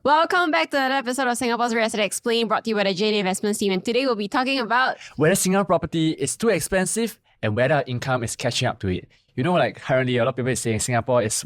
Welcome back to another episode of Singapore's Real Estate Explained, brought to you by the JD Investments team. And today we'll be talking about whether Singapore property is too expensive and whether income is catching up to it. You know, like currently a lot of people are saying Singapore is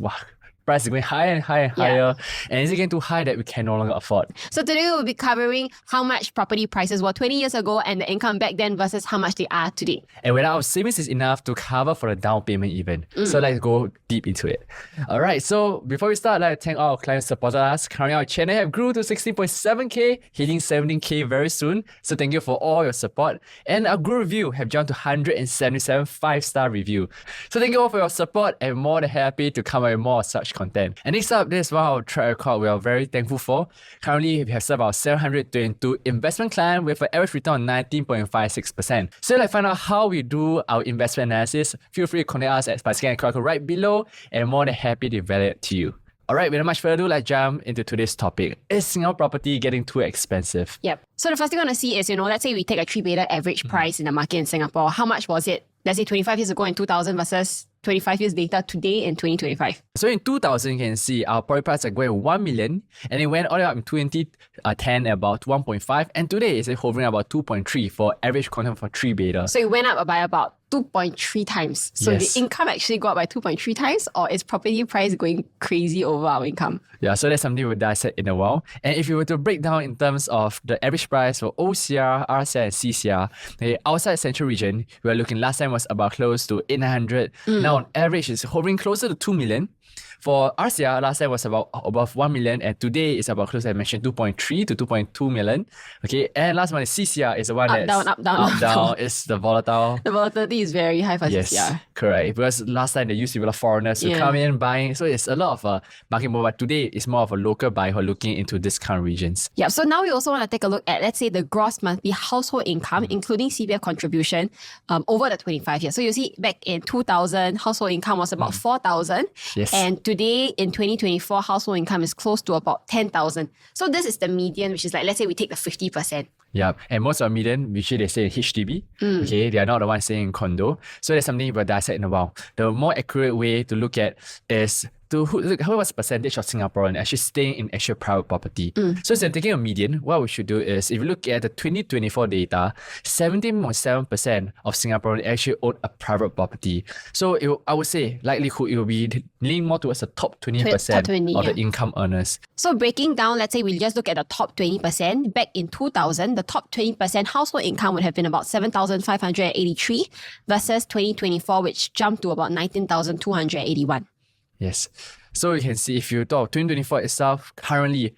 price is going higher and higher and higher, and is it getting too high that we can no longer afford? So today we'll be covering how much property prices were 20 years ago and the income back then versus how much they are today. And whether our savings is enough to cover for the down payment even. So let's go deep into it. Alright, so before we start, I'd like to thank all our clients who supported us. Currently our channel have grew to 16.7k, hitting 17k very soon. So thank you for all your support. And our Google review have jumped to 177 5-star review. So thank you all for your support and more than happy to come up with more such content. And next up, this is one of our track record we are very thankful for. Currently, we have served our 722 investment clients with an average return of 19.56%. So let's find out how we do our investment analysis. Feel free to contact us by scanning the QR code right below, and more than happy to evaluate to you. Alright, without much further ado, let's jump into today's topic. Is Singapore property getting too expensive? Yep. So the first thing I want to see is, let's say we take a 3-beta average price in the market in Singapore. How much was it, let's say 25 years ago in 2000 versus 25 years later today in 2025? So in 2000, you can see our property price are going 1 million, and it went all the way up in 2010 about 1.5, and today it's hovering about 2.3 for average content for 3-beta. So it went up by about 2.3 times. So Yes. the income actually got up by 2.3 times, or is property price going crazy over our income? Yeah, so that's something we'll dissect in a while. And if you were to break down in terms of the average price for OCR, RCR, and CCR, outside Central Region, we were looking last time was about close to 800. Now on average, it's hovering closer to 2 million. For RCR, last time was about above 1 million, and today is about close, I mentioned, 2.3 to 2.2 million. Okay, and last one is CCR, is the one that's up, down. It's the volatile. The volatility is very high for Yes, CCR. correct. Because last time they used to be a lot of foreigners who come in buying, so it's a lot of market move. But today it's more of a local buyer who are looking into these kind of regions. Yeah, so now we also want to take a look at, let's say, the gross monthly household income, including CPF contribution, over the 25 years. So you see, back in 2000, household income was about 4,000. Yes. And today, in 2024, household income is close to about 10,000. So this is the median, which is like, let's say we take the 50%. Yeah, and most of our median, usually they say in HDB. Okay, they are not the ones saying in condo. So that's something we'll dissect in a while. The more accurate way to look at is to look how much percentage of Singaporean actually staying in actual private property. So instead of taking a median, what we should do is, if you look at the 2024 data, 17.7% of Singaporeans actually own a private property. So I would say likelihood it will be leaning more towards the top 20% Top 20, of the income earners. So breaking down, let's say we just look at the top 20%. Back in 2000, the top 20% household income would have been about 7,583 versus 2024, which jumped to about 19,281. Yes. So you can see, if you talk 2024 itself, currently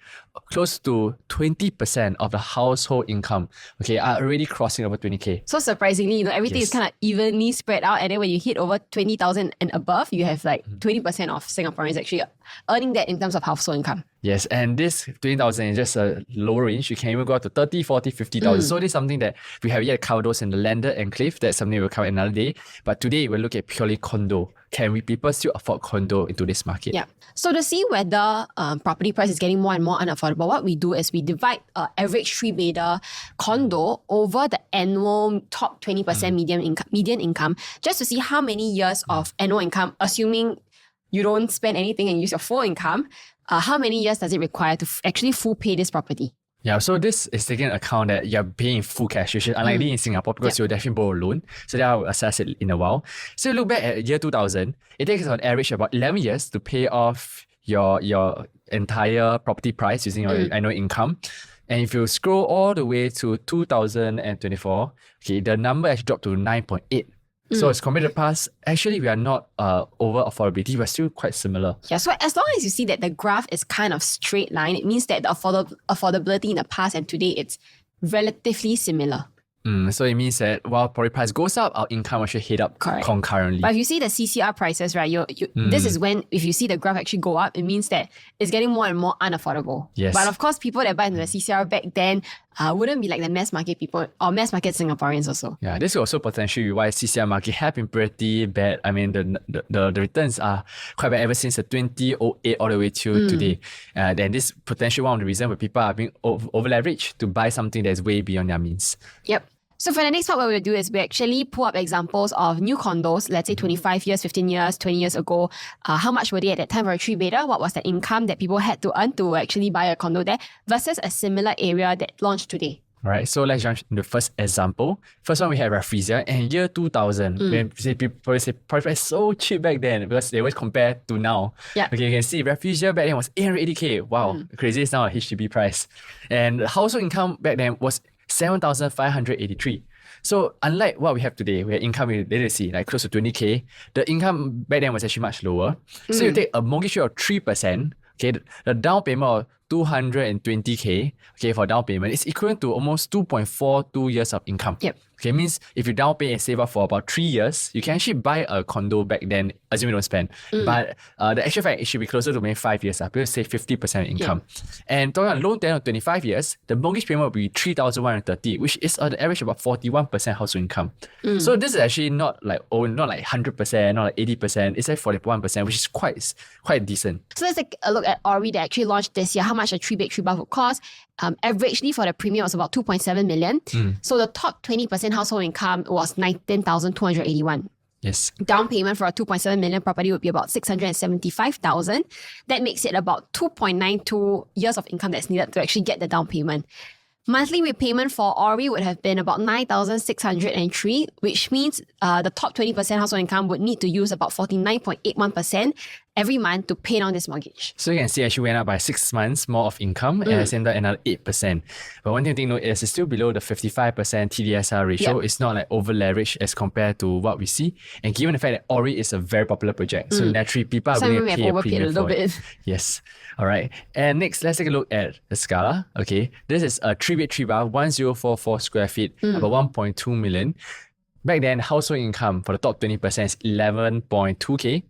close to 20% of the household income, are already crossing over 20k. So surprisingly, everything is kind of evenly spread out. And then when you hit over 20,000 and above, you have like 20% of Singaporeans actually earning that in terms of household income. Yes, and this 20,000 is just a lower range. You can even go up to 30, 40, 50,000. So this is something that we have yet to cover those in the landed enclave. That's something we'll cover another day. But today we'll look at purely condo. Can people still afford condo into this market? Yeah. So to see whether property price is getting more and more unaffordable, what we do is we divide average 3-beta condo over the annual top 20% median income, just to see how many years of annual income, assuming you don't spend anything and use your full income, how many years does it require to actually full pay this property? Yeah, so this is taking into account that you're paying full cash, which is unlikely in Singapore because you'll definitely borrow a loan. So that I'll assess it in a while. So look back at year 2000, it takes on average about 11 years to pay off your entire property price using your annual income. And if you scroll all the way to 2024, the number actually dropped to 9.8. So as compared to the past, actually we are not over affordability, we're still quite similar. Yeah, so as long as you see that the graph is kind of straight line, it means that the affordability in the past and today, it's relatively similar. So it means that while property price goes up, our income actually head up concurrently. But if you see the CCR prices, right, this is when, if you see the graph actually go up, it means that it's getting more and more unaffordable. Yes. But of course, people that buy into the CCR back then wouldn't be like the mass market people or mass market Singaporeans also. Yeah, this is also potentially why CCR market have been pretty bad. I mean, the returns are quite bad ever since the 2008 all the way to today. And this potentially one of the reasons where people are being over leveraged to buy something that's way beyond their means. Yep. So for the next part, what we'll do is we actually pull up examples of new condos, let's say 25 years, 15 years, 20 years ago. How much were they at that time for a three-bedder? What was the income that people had to earn to actually buy a condo there versus a similar area that launched today? All right, so let's jump into the first example. First one, we have Rafflesia. And year 2000, when people say property price so cheap back then because they always compare to now. Yeah. Okay, you can see Rafflesia back then was 880K. Wow, crazy is now a HDB price. And household income back then was 7,583. So unlike what we have today, where income is, let's see, like close to 20K, the income back then was actually much lower. So you take a mortgage rate of 3%, okay, the down payment of 220K, okay, for down payment is equivalent to almost 2.42 years of income. Yep. Okay, means if you down pay and save up for about 3 years, you can actually buy a condo back then, assuming you don't spend. But the actual fact, it should be closer to maybe 5 years, because save 50% income. And talking about loan tenure of 25 years, the mortgage payment will be 3,130, which is on the average about 41% household income. So this is actually not like 100%, not like 80%, it's like 41%, which is quite decent. So let's take a look at Ori that actually launched this year, how much a 3-bed 3-bath would cost. Averagely for the premium was about 2.7 million. So the top 20% household income was 19,281. Yes. Down payment for a 2.7 million property would be about 675,000. That makes it about 2.92 years of income that's needed to actually get the down payment. Monthly repayment for Ori would have been about 9,603, which means the top 20% household income would need to use about 49.81% every month to pay down this mortgage. So you can see actually went up by 6 months more of income and at the same time another 8%. But one thing to note is it's still below the 55% TDSR ratio. It's not like over leveraged as compared to what we see. And given the fact that Ori is a very popular project, so naturally people are willing to pay a premium for it. Yes. All right. And next, let's take a look at the Scala. Okay. This is a 3-bed 3-bath, 1044 square feet, about 1.2 million. Back then, household income for the top 20% is 11.2K.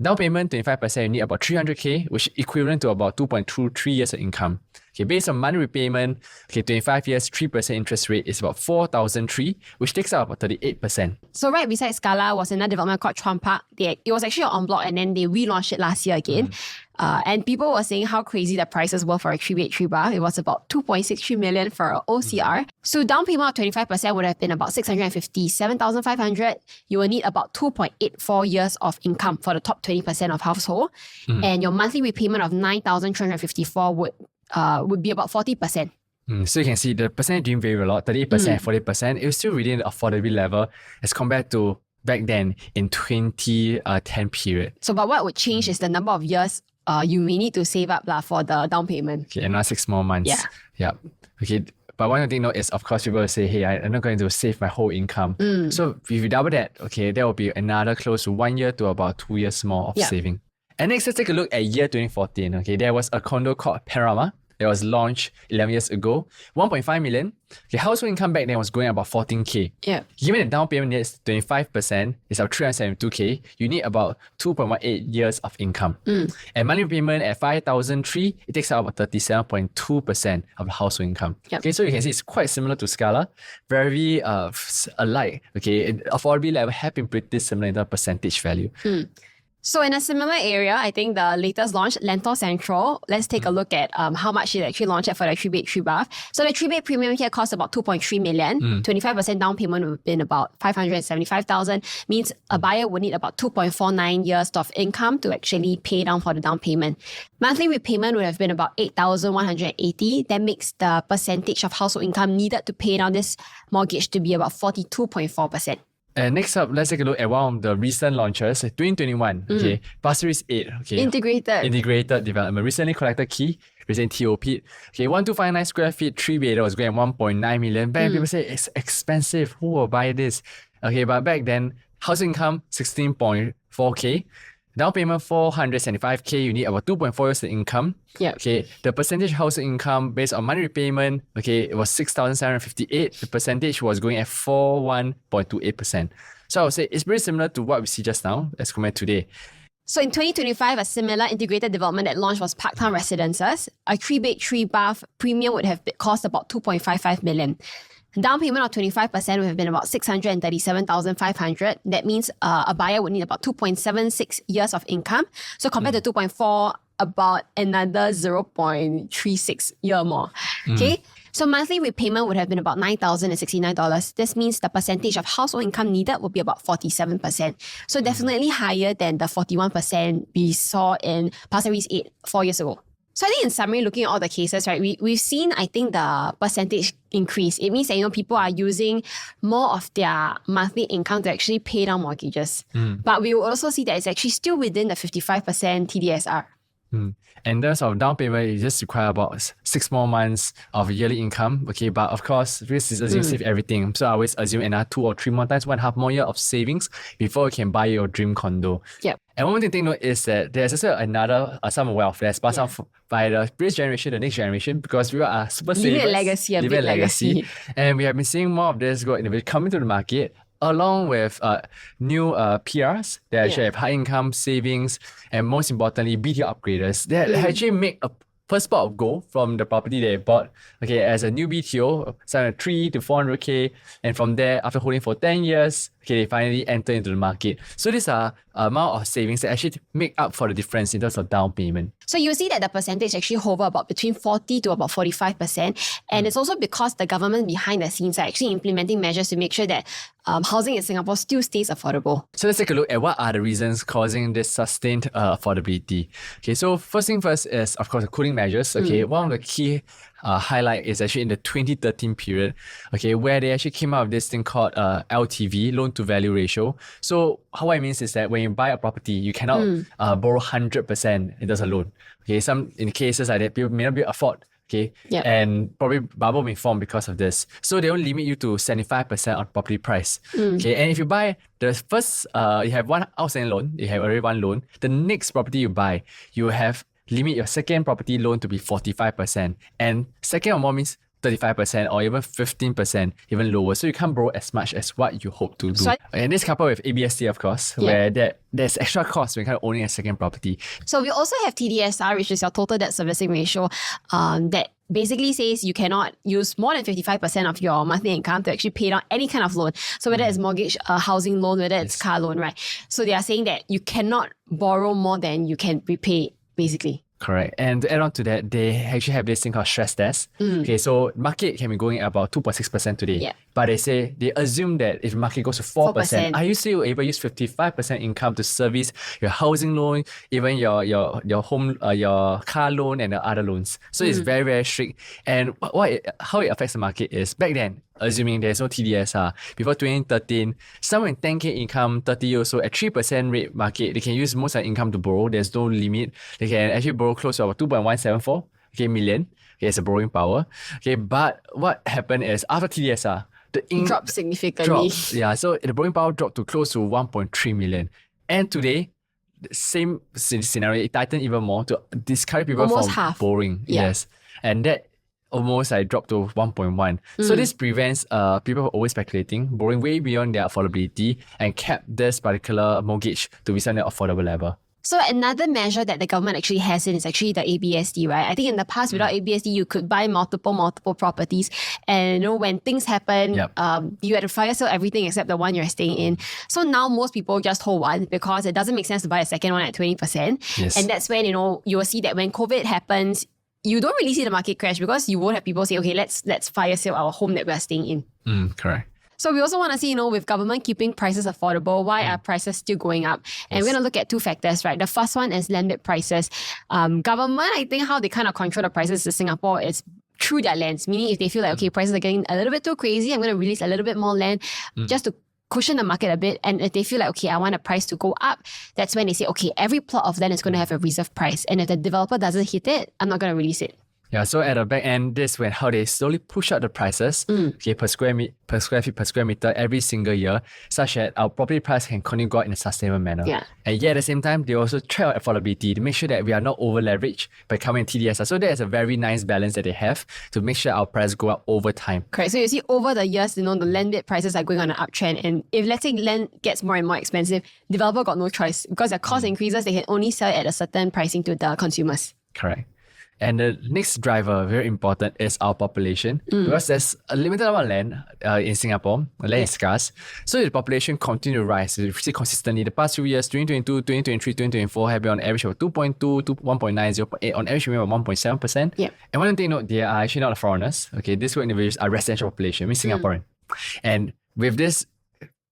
Down payment, 25%, you need about 300K, which is equivalent to about 2.23 years of income. Okay, based on monthly repayment, 25 years, 3% interest rate is about 4,003, which takes out about 38%. So right beside Scala was another development called Chuan Park. It was actually en bloc and then they relaunched it last year again. And people were saying how crazy the prices were for a 3-bed 3-bath. It was about 2.63 million for an OCR. So down payment of 25% would have been about 657,500. You will need about 2.84 years of income for the top 20% of household. And your monthly repayment of 9,354 would be about 40%. So you can see the percentage doing very well, 38%, 40%. It was still within the affordability level as compared to back then in 2010 period. So but what would change is the number of years you may need to save up for the down payment. Okay, another 6 more months. Yeah. Okay. But one thing to note is, of course, people will say, hey, I'm not going to save my whole income. So if you double that, okay, there will be another close to 1 year to about 2 years more of saving. And next, let's take a look at year 2014. Okay, there was a condo called Panorama that was launched 11 years ago, 1.5 million. Okay, household income back then was going about 14K. Yeah. Given the down payment is 25%, it's about 372K, you need about 2.18 years of income. And monthly payment at 5,003, it takes out about 37.2% of the household income. Okay, so you can see it's quite similar to Scala, very alike. Okay, affordability level have been pretty similar in the percentage value. So in a similar area, I think the latest launch, Lentor Central, let's take a look at how much it actually launched at for the 3-bed 3-bath. So the 3-bed premium here costs about 2.3 million. 25% down payment would have been about 575,000. Means a buyer would need about 2.49 years of income to actually pay down for the down payment. Monthly repayment would have been about 8,180. That makes the percentage of household income needed to pay down this mortgage to be about 42.4%. And next up, let's take a look at one of the recent launches, 2021. Okay, Pasir Ris 8. Okay, integrated development. Recently collected key, recently TOP. Okay, 1,259 square feet, 3-bedder was going at 1.9 million. Back people say it's expensive. Who will buy this? Okay, but back then, house income 16.4K. Down payment 475K, you need about 2.4 years of income. Okay, the percentage house income based on monthly repayment, okay, it was 6,758. The percentage was going at 41.28%. So I would say it's very similar to what we see just now as compared to today. So in 2025, a similar integrated development that launched was Parktown Residences. A 3-bed 3-bath premium would have cost about 2.55 million. Down payment of 25% would have been about 637,500. That means a buyer would need about 2.76 years of income. So compared to 2.4, about another 0.36 year more. Okay. So monthly repayment would have been about $9,069. This means the percentage of household income needed would be about 47%. So definitely higher than the 41% we saw in Pasir Ris 8 4 years ago. So I think in summary, looking at all the cases, right, we've seen, I think, the percentage increase. It means that, people are using more of their monthly income to actually pay down mortgages. But we will also see that it's actually still within the 55% TDSR. In terms of down payment, you just require about 6 more months of yearly income. Okay, but of course, risk is assuming save everything. So I always assume another 2 or 3 more times, 1.5 more year of savings before you can buy your dream condo. Yep. And one thing to take note is that there's also another sum of wealth that's passed on by the previous generation, the next generation, because we are super savers. Leaving a legacy, a big legacy. And we have been seeing more of this coming to the market, along with new PRs that actually have high income savings, and most importantly, BTO upgraders that actually make a first pot of gold from the property they bought, as a new BTO, somewhere 3 to 400K, and from there, after holding for 10 years, they finally enter into the market. So these are amount of savings that actually make up for the difference in terms of down payment. So you see that the percentage actually hover about between 40 to about 45%. And it's also because the government behind the scenes are actually implementing measures to make sure that housing in Singapore still stays affordable. So let's take a look at what are the reasons causing this sustained affordability. Okay, so first thing first is, of course, the cooling measures. Okay, one of the key highlight is actually in the 2013 period, where they actually came out with this thing called LTV, loan to value ratio. So what it means is that when you buy a property, you cannot borrow 100% in terms of loan. Some in cases like that, people may not be able to afford. And probably bubble may form because of this. So they only limit you to 75% on property price. And if you buy the first, you have one outstanding loan, you have already one loan. The next property you buy, you have limit your second property loan to be 45%. And second or more means 35% or even 15%, even lower. So you can't borrow as much as what you hope to do. And this coupled with ABSD, of course, where there's extra cost when kind of owning a second property. So we also have TDSR, which is your total debt servicing ratio, that basically says you cannot use more than 55% of your monthly income to actually pay down any kind of loan. So whether it's mortgage, housing loan, whether it's car loan, right? So they are saying that you cannot borrow more than you can repay, basically. Correct. And to add on to that, they actually have this thing called stress test. So market can be going at about 2.6% today. But they assume that if market goes to 4%, are you still able to use 55% income to service your housing loan, even your home, your car loan and the other loans? So it's very, very strict. And how it affects the market is, back then, assuming there's no TDSR, before 2013, someone with 10K income, 30 years old, at 3% rate market, they can use most of their income to borrow. There's no limit. They can actually borrow close to about 2.174 million. It's a borrowing power. But what happened is, after TDSR, the dropped significantly. So the borrowing power dropped to close to 1.3 million. And today, the same scenario, it tightened even more to discourage people almost from half. borrowing. Yes. And that almost dropped to 1.1. So this prevents people from always speculating, borrowing way beyond their affordability, and kept this particular mortgage to be something affordable level. So another measure that the government actually has in is actually the ABSD, right? I think in the past, without ABSD, you could buy multiple properties. And when things happen, you had to fire sale everything except the one you're staying in. So now most people just hold one because it doesn't make sense to buy a second one at 20%. And that's when, you will see that when COVID happens, you don't really see the market crash because you won't have people say, okay, let's fire sale our home that we're staying in. Correct. So we also want to see, with government keeping prices affordable, why are prices still going up? And we're going to look at two factors, right? The first one is landed prices. Government, I think how they kind of control the prices in Singapore is through their lens, meaning if they feel like, okay, prices are getting a little bit too crazy, I'm going to release a little bit more land just to cushion the market a bit. And if they feel like, okay, I want a price to go up, that's when they say, okay, every plot of land is going to have a reserve price. And if the developer doesn't hit it, I'm not going to release it. So at the back end, this is when how they slowly push up the prices per square feet, per square meter every single year, such that our property price can continue to go up in a sustainable manner. And yet at the same time, they also try out affordability to make sure that we are not over leveraged by coming in TDSR. So there's a very nice balance that they have to make sure our price go up over time. Correct. So you see over the years, the landed prices are going on an uptrend. And if let's say land gets more and more expensive, developer got no choice because their cost increases, they can only sell it at a certain pricing to the consumers. Correct. And the next driver, very important, is our population. Because there's a limited amount of land in Singapore. Land is scarce. So the population continue to rise. You see consistently. The past few years, 2022, 2023, 2024 have been on average of 2.2 to 1.9, 0.8. On average, we have 1.7%. Yep. And one thing to note, they are actually not foreigners. Okay, these group of individuals are residential population, means Singaporean. And with this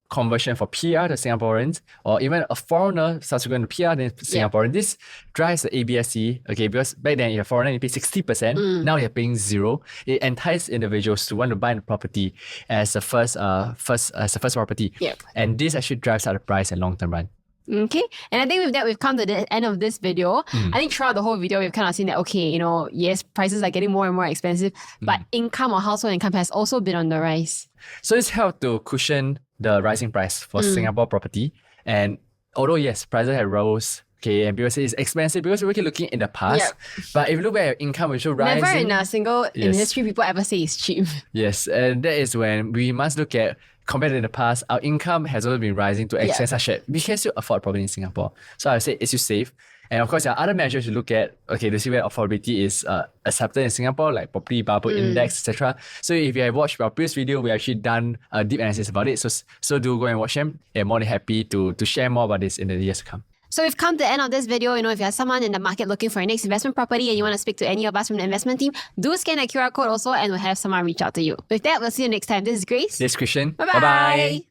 conversion for PR to Singaporeans, or even a foreigner subsequent to PR then Singaporean, this drives the ABSC. Okay, because back then, if you're a foreigner, you pay 60%. Now you're paying 0. It entices individuals to want to buy the property as a first property. Yep. And this actually drives out the price in long term run. Okay, and I think with that, we've come to the end of this video. I think throughout the whole video, we've kind of seen that, okay, you know, yes, prices are getting more and more expensive, but income or household income has also been on the rise. So this helped to cushion the rising price for Singapore property. And although, yes, prices have rose, okay, and people say it's expensive because we're looking in the past. But if you look at your income, which will rise. Never in a single in history people ever say it's cheap. Yes, and that is when we must look at, compared to the past, our income has also been rising to extent such that we can still afford property in Singapore. So I would say it's still safe. And of course, there are other measures to look at, okay, to see where affordability is accepted in Singapore, like property bubble index, etc. So if you have watched our previous video, we actually done a deep analysis about it. So do go and watch them. And more than happy to share more about this in the years to come. So we've come to the end of this video. You know, if you're someone in the market looking for your next investment property and you want to speak to any of us from the investment team, do scan that QR code also and we'll have someone reach out to you. With that, we'll see you next time. This is Grace. This is Christian. Bye-bye.